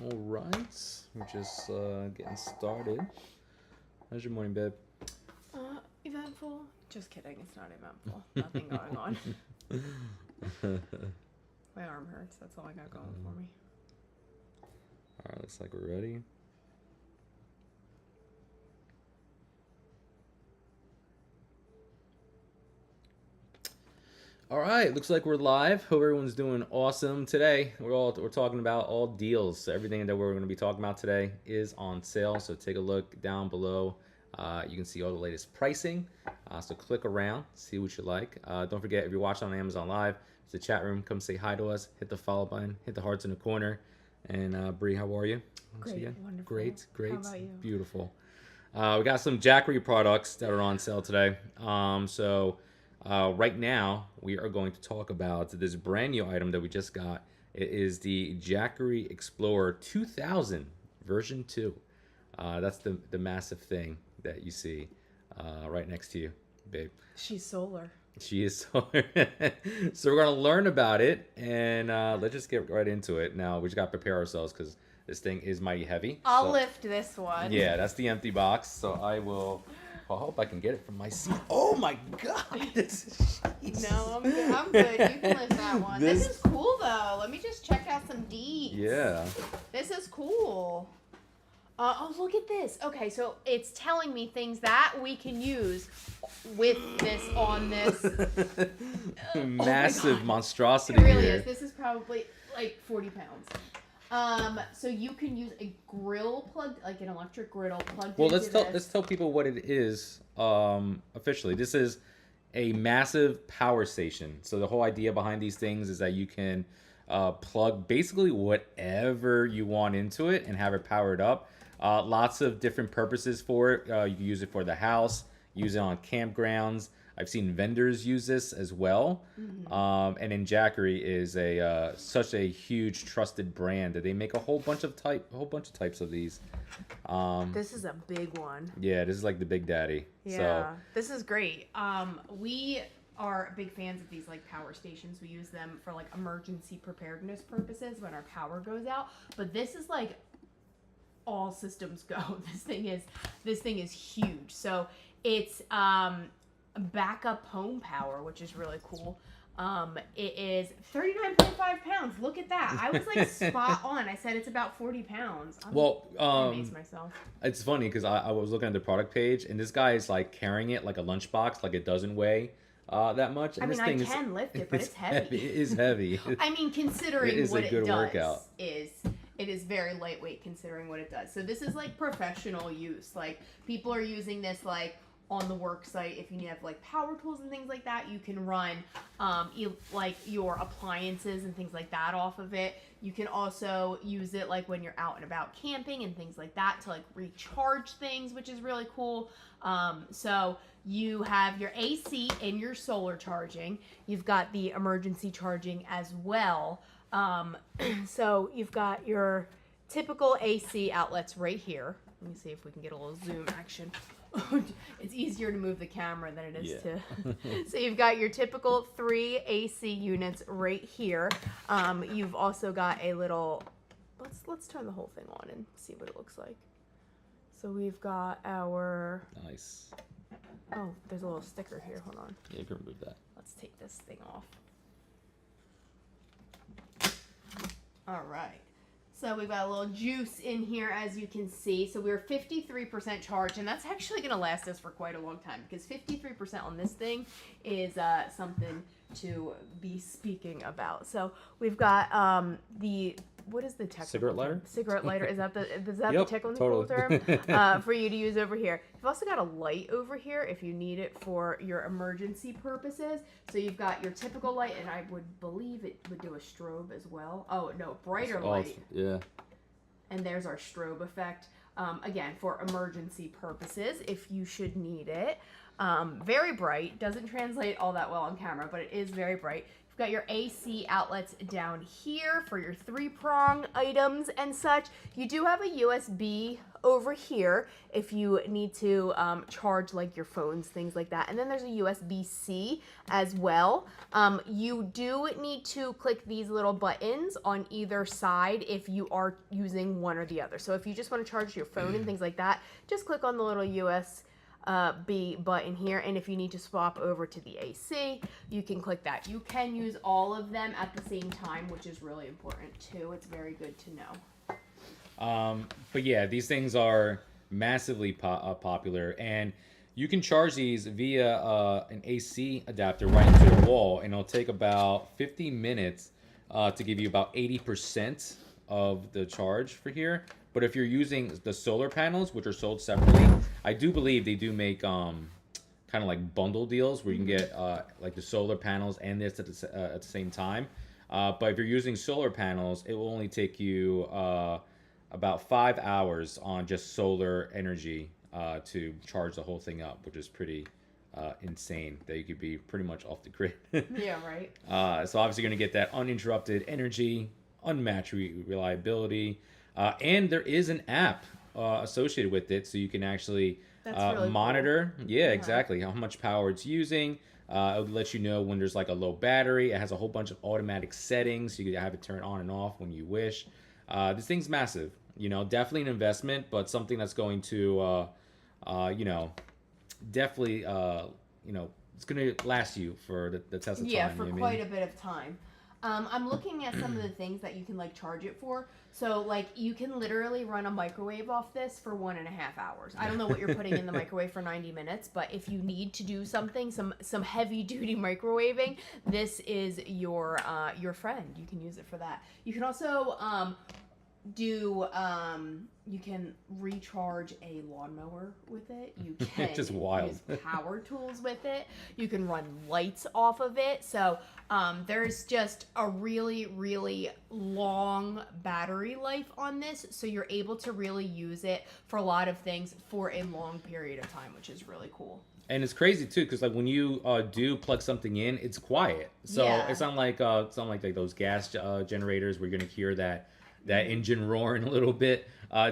All right, we're just getting started. How's your morning, babe? Eventful. Just kidding. It's not eventful. Nothing going on. My arm hurts. That's all I got going for me. All right, looks like we're ready. All right, looks like we're live. Hope everyone's doing awesome today. We're talking about all deals. So everything that we're going to be talking about today is on sale. So take a look down below. You can see all the latest pricing. So click around, see what you like. Don't forget, if you're watching on Amazon Live, it's the chat room. Come say hi to us. Hit the follow button. Hit the hearts in the corner. And Bree, how are you? Great, wonderful. Great. How about you? Beautiful. We got some Jackery products that are on sale today. Right now, we are going to talk about this brand new item that we just got. It is the Jackery Explorer 2000 version 2. That's the massive thing that you see right next to you, babe. She's solar. She is solar. So we're going to learn about it, and let's just get right into it. Now, we just got to prepare ourselves because this thing is mighty heavy. I'll lift this one. Yeah, that's the empty box, so I hope I can get it from my seat. Oh my god! This is No, I'm good. I'm good. You can lift that one. This is cool, though. Let me just check out some deets. Yeah. This is cool. Oh, look at this. Okay, so it's telling me things that we can use with this on this. Massive monstrosity It really here. is. This is probably like 40 pounds. So you can use a grill plug, like an electric griddle plugged Well, into let's tell people what it is officially. This is a massive power station. So the whole idea behind these things is that you can plug basically whatever you want into it and have it powered up. Lots of different purposes for it. You can use it for the house, use it on campgrounds. I've seen vendors use this as well. Mm-hmm. And then Jackery is such a huge trusted brand that they make a whole bunch of types of these. This is a big one. Yeah, this is like the big daddy. Yeah, So, this is great. We are big fans of these like power stations. We use them for like emergency preparedness purposes when our power goes out. But this is like all systems go. This thing is huge. So it's backup home power, which is really cool. It is 39.5 pounds. Look at that. I was like spot on. I said it's about 40 pounds. I amazed myself. It's funny because I was looking at the product page and this guy is like carrying it like a lunchbox, like it doesn't weigh that much. And I mean, this thing I can lift it, but it's heavy. It is heavy. I mean, considering It is what a it good does, workout. it is very lightweight considering what it does. So this is like professional use. Like people are using this like on the work site. If you have like power tools and things like that, you can run like your appliances and things like that off of it. You can also use it like when you're out and about camping and things like that to like recharge things, which is really cool. So you have your AC and your solar charging. You've got the emergency charging as well. So you've got your typical AC outlets right here. Let me see if we can get a little zoom action. It's easier to move the camera than it is to. So you've got your typical 3 AC units right here. You've also got a little. Let's turn the whole thing on and see what it looks like. So we've got our. Nice. Oh, there's a little sticker here. Hold on. Yeah, you can remove that. Let's take this thing off. All right. So we've got a little juice in here, as you can see. So we're 53% charged, and that's actually going to last us for quite a long time because 53% on this thing is something to be speaking about. So we've got what is the technical Cigarette lighter? term? Cigarette lighter. Is that the Yep, technical totally. term for you to use over here? You've also got a light over here if you need it for your emergency purposes. So you've got your typical light, and I would believe it would do a strobe as well. Oh no, brighter light. Yeah. And there's our strobe effect. Again, for emergency purposes, if you should need it. Very bright. Doesn't translate all that well on camera, but it is very bright. You've got your AC outlets down here for your 3-prong items and such. You do have a USB over here if you need to charge like your phones, things like that. And then there's a USB-C as well. You do need to click these little buttons on either side if you are using one or the other. So if you just want to charge your phone and things like that, just click on the little USB button here, and if you need to swap over to the AC, you can click that. You can use all of them at the same time, which is really important too. It's very good to know. But yeah, these things are massively popular, and you can charge these via an AC adapter right into the wall, and it'll take about 50 minutes to give you about 80% of the charge for here. But if you're using the solar panels, which are sold separately, I do believe they do make kind of like bundle deals where you can get like the solar panels and this at the same time. But if you're using solar panels, it will only take you about 5 hours on just solar energy to charge the whole thing up, which is pretty insane that you could be pretty much off the grid. Yeah, right. So obviously you're going to get that uninterrupted energy, unmatched reliability. And there is an app associated with it, so you can actually really monitor, exactly, how much power it's using. It'll let you know when there's like a low battery. It has a whole bunch of automatic settings, so you can have it turn on and off when you wish. This thing's massive, definitely an investment, but something that's going to, definitely, it's going to last you for the test of time. Yeah, for quite a bit of time. I'm looking at some of the things that you can like charge it for. So like you can literally run a microwave off this for 1.5 hours. I don't know what you're putting in the microwave for 90 minutes, but if you need to do something, some heavy duty microwaving, this is your friend. You can use it for that. You can also you can recharge a lawnmower with it. You can just wild. use power tools with it. You can run lights off of it. So there's just a really, really long battery life on this. So you're able to really use it for a lot of things for a long period of time, which is really cool. And it's crazy too, because like when you do plug something in, it's quiet. So it's not like those gas generators where you're gonna hear that engine roaring a little bit.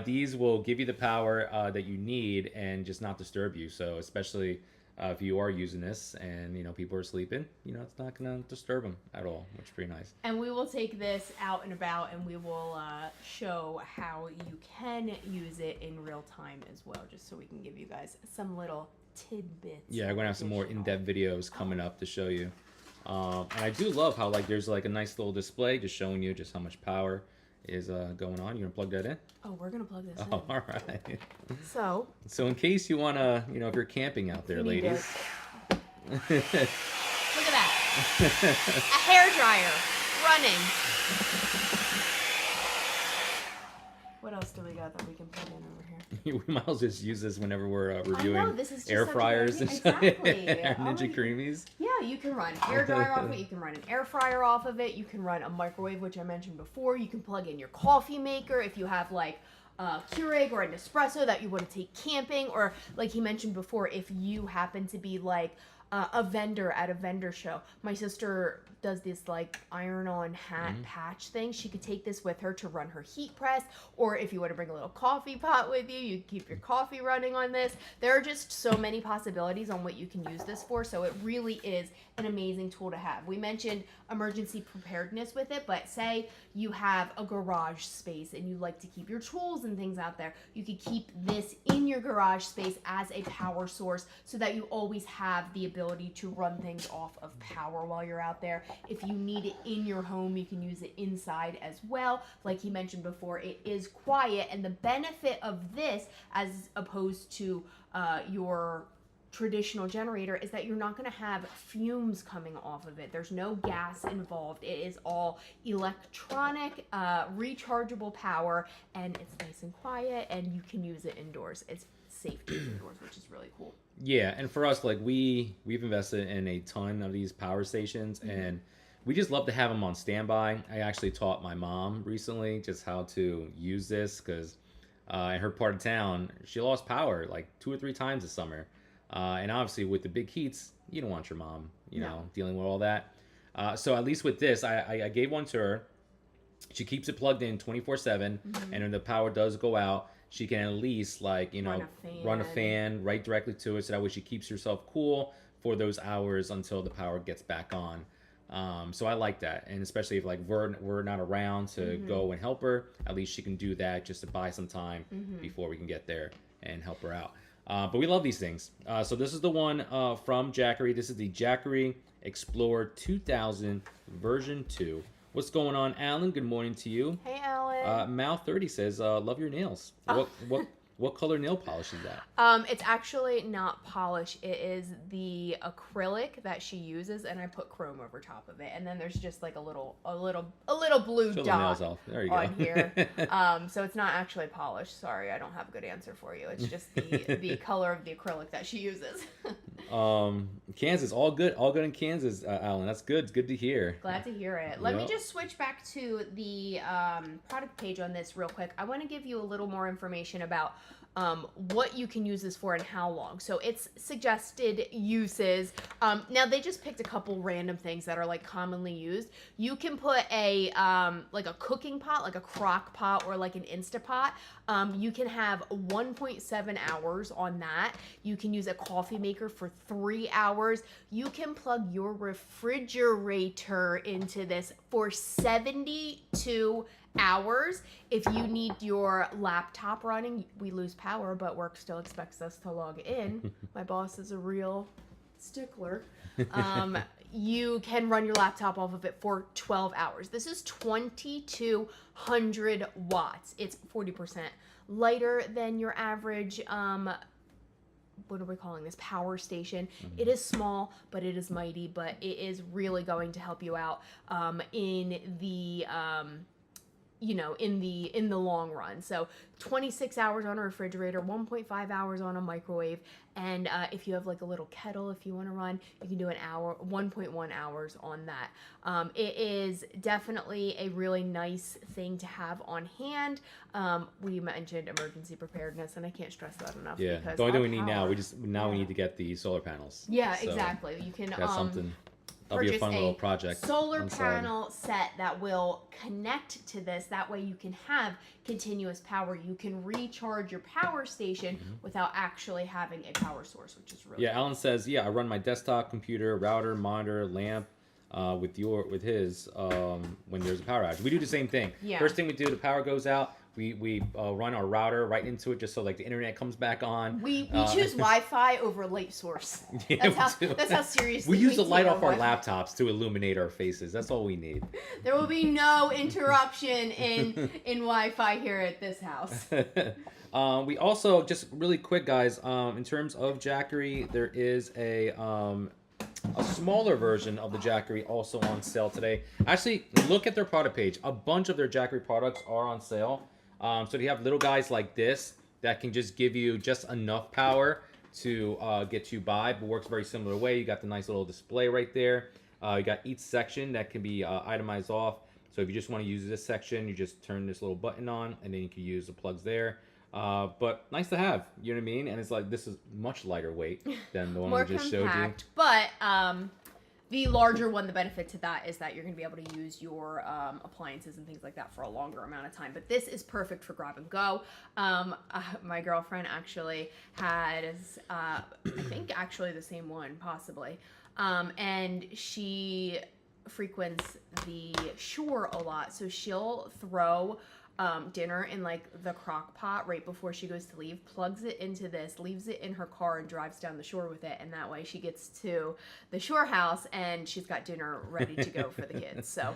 These will give you the power that you need and just not disturb you. So especially if you are using this and people are sleeping, it's not gonna disturb them at all, which is pretty nice. And we will take this out and about, and we will show how you can use it in real time as well, just so we can give you guys some little tidbits. Yeah, we're gonna have some more in-depth videos coming up to show you. And I do love how like there's like a nice little display just showing you just how much power is going on. You gonna plug that in? Oh, we're gonna plug this in. Oh, all right. So in case you wanna, if you're camping out there, ladies. Look at that. A hair dryer running. What else do we got that we can plug in over here? We might as well just use this whenever we're reviewing I know, this is just air such a fryers good and idea. Exactly. Ninja Creamies. Yeah, you can run a hair dryer off of it. You can run an air fryer off of it. You can run a microwave, which I mentioned before. You can plug in your coffee maker if you have like a Keurig or a Nespresso that you want to take camping, or like he mentioned before, if you happen to be like a vendor at a vendor show. My sister does this like iron-on hat patch thing. She could take this with her to run her heat press, or if you want to bring a little coffee pot with you, you keep your coffee running on this. There are just so many possibilities on what you can use this for, so it really is an amazing tool to have. We mentioned emergency preparedness with it, but say you have a garage space and you like to keep your tools and things out there, you could keep this in your garage space as a power source so that you always have the ability to run things off of power while you're out there. If you need it in your home, you can use it inside as well. Like he mentioned before, it is quiet, and the benefit of this as opposed to your traditional generator is that you're not going to have fumes coming off of it. There's no gas involved. It is all electronic, rechargeable power, and it's nice and quiet, and you can use it indoors. It's safe to use indoors, which is really cool. Yeah, and for us, like we've invested in a ton of these power stations, and we just love to have them on standby. I actually taught my mom recently just how to use this because in her part of town, she lost power like 2 or 3 times this summer. And obviously with the big heats, you don't want your mom, dealing with all that. So at least with this, I gave one to her. She keeps it plugged in 24/7, and when the power does go out, she can at least like run a fan right directly to it, so that way she keeps herself cool for those hours until the power gets back on. So I like that, and especially if like we're not around to go and help her, at least she can do that just to buy some time before we can get there and help her out. But we love these things. So this is the one from Jackery. This is the Jackery Explorer 2000 version 2. What's going on, Alan? Good morning to you. Hey, Alan. Mal30 says, love your nails. What color nail polish is that? It's actually not polish. It is the acrylic that she uses, and I put chrome over top of it. And then there's just like a little blue Show the dot nails off. There you on go. here. So it's not actually polished. Sorry, I don't have a good answer for you. It's just the color of the acrylic that she uses. Kansas, all good in Kansas, Alan. That's good. It's good to hear. Glad to hear it. Let me Yep. just switch back to the product page on this real quick. I want to give you a little more information about what you can use this for and how long. So it's suggested uses. Now they just picked a couple random things that are like commonly used. You can put a like a cooking pot, like a crock pot or like an Instapot. You can have 1.7 hours on that. You can use a coffee maker for 3 hours. You can plug your refrigerator into this for 72 hours. If you need your laptop running, we lose power, but work still expects us to log in. My boss is a real stickler. You can run your laptop off of it for 12 hours. This is 2200 watts. It's 40% lighter than your average what are we calling this, power station. It is small, but it is mighty, but it is really going to help you out in the in the long run. So 26 hours on a refrigerator, 1.5 hours on a microwave, and if you have like a little kettle, if you want to run, you can do an hour, 1.1 hours on that. It is definitely a really nice thing to have on hand. We mentioned emergency preparedness, and I can't stress that enough. Yeah, because the only thing our we need now, power- we need to get the solar panels. Yeah, So exactly. You can that's something. That'll be a purchase fun little project. solar on the side. panel set that will connect to this. That way you can have continuous power. You can recharge your power station without actually having a power source, which is really Yeah, Alan says, I run my desktop computer, router, monitor, lamp with his when there's a power outage. We do the same thing. Yeah. First thing we do, the power goes out. We run our router right into it just so like the internet comes back on. We choose Wi-Fi over light source. Yeah, That's how seriously we use the take light off our Wi-Fi. laptops to illuminate our faces. That's all we need. There will be no interruption in Wi-Fi here at this house. We also, just really quick, guys, in terms of Jackery, there is a smaller version of the Jackery also on sale today. Actually, look at their product page. A bunch of their Jackery products are on sale. So they have little guys like this that can just give you just enough power to get you by, but works very similar way. You got the nice little display right there. You got each section that can be itemized off. So if you just want to use this section, you just turn this little button on, and then you can use the plugs there. But nice to have, you know what I mean? And it's like, this is much lighter weight than the one More we just compact, but the larger one, the benefit to that is that you're going to be able to use your appliances and things like that for a longer amount of time. But this is perfect for grab and go. My girlfriend actually has, I think actually the same one, possibly. And she frequents the shore a lot. So she'll throw dinner in like the crock pot right before she goes to leave, plugs it into this, leaves it in her car, and drives down the shore with it. And that way she gets to the shore house and she's got dinner ready to go for the kids. So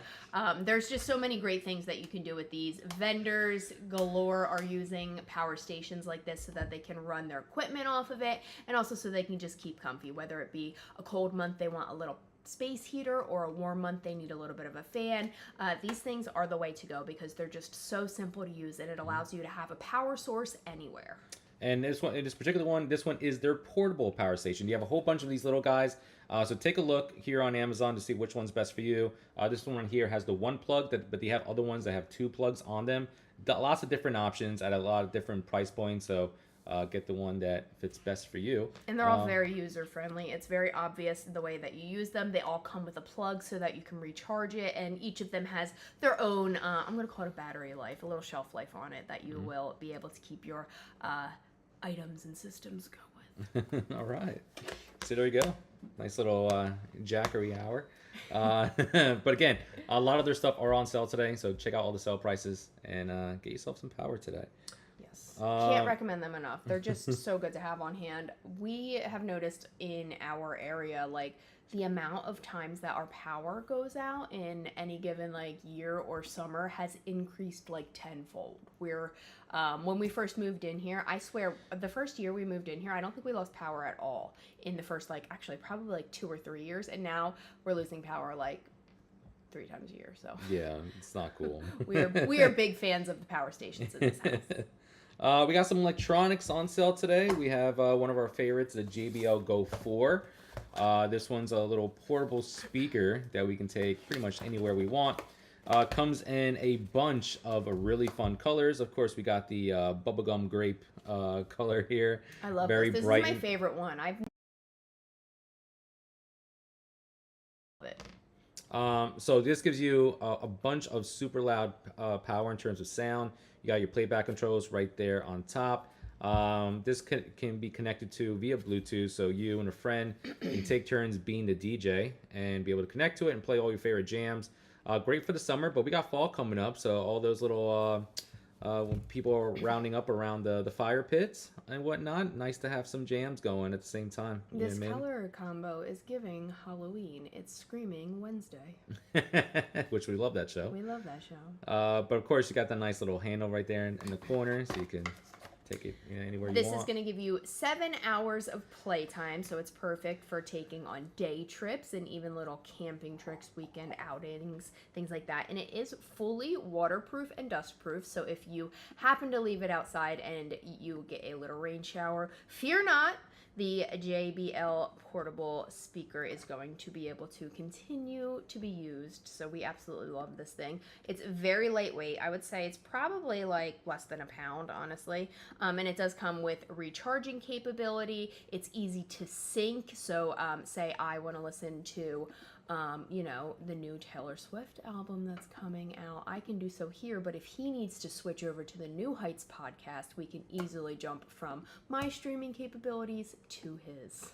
there's just so many great things that you can do with these. Vendors galore are using power stations like this so that they can run their equipment off of it, and also so they can just keep comfy, whether it be a cold month they want a little space heater, or a warm month they need a little bit of a fan. These things are the way to go because they're just so simple to use, and it allows you to have a power source anywhere. And this one, in this particular one, this one is their portable power station. You have a whole bunch of these little guys. So take a look here on Amazon to see which one's best for you. This one here has the one plug, but they have other ones that have two plugs on them. Got lots of different options at a lot of different price points. So get the one that fits best for you. And they're all very user friendly. It's very obvious the way that you use them. They all come with a plug so that you can recharge it, and each of them has their own, I'm going to call it a battery life, a little shelf life on it that you will be able to keep your items and systems going. All right. So there you go. Nice little Jackery hour. But again, a lot of their stuff are on sale today, so check out all the sale prices and get yourself some power today. Yes. Can't recommend them enough. They're just so good to have on hand. We have noticed in our area, like, the amount of times that our power goes out in any given like year or summer has increased like tenfold. When we first moved in here, I swear the first year we moved in here, I don't think we lost power at all in the first actually probably like 2 or 3 years, and now we're losing power like 3 times a year. So yeah, it's not cool. we are big fans of the power stations in this house. We got some electronics on sale today. We have one of our favorites, the JBL Go 4. This one's a little portable speaker that we can take pretty much anywhere we want. Comes in a bunch of really fun colors. Of course, we got the bubblegum grape color here. I love Very this. This bright. is my favorite one. I've it. So this gives you a bunch of super loud power in terms of sound. You got your playback controls right there on top. This can be connected to via Bluetooth, so you and a friend can take turns being the DJ and be able to connect to it and play all your favorite jams. Great for the summer, but we got fall coming up, so all those little when people are rounding up around the fire pits and whatnot, nice to have some jams going at the same time. This color combo is giving Halloween. It's Screaming Wednesday. Which we love that show. We love that show. But of course, you got that nice little handle right there in the corner, so you can take it anywhere you want. This is going to give you 7 hours of playtime, so it's perfect for taking on day trips and even little camping trips, weekend outings, things like that. And it is fully waterproof and dustproof, so if you happen to leave it outside and you get a little rain shower, fear not. The JBL portable speaker is going to be able to continue to be used. So we absolutely love this thing. It's very lightweight. I would say it's probably like less than a pound, honestly. And it does come with recharging capability. It's easy to sync. So say I want to listen to the new Taylor Swift album that's coming out, I can do so here, but if he needs to switch over to the New Heights podcast, we can easily jump from my streaming capabilities to his.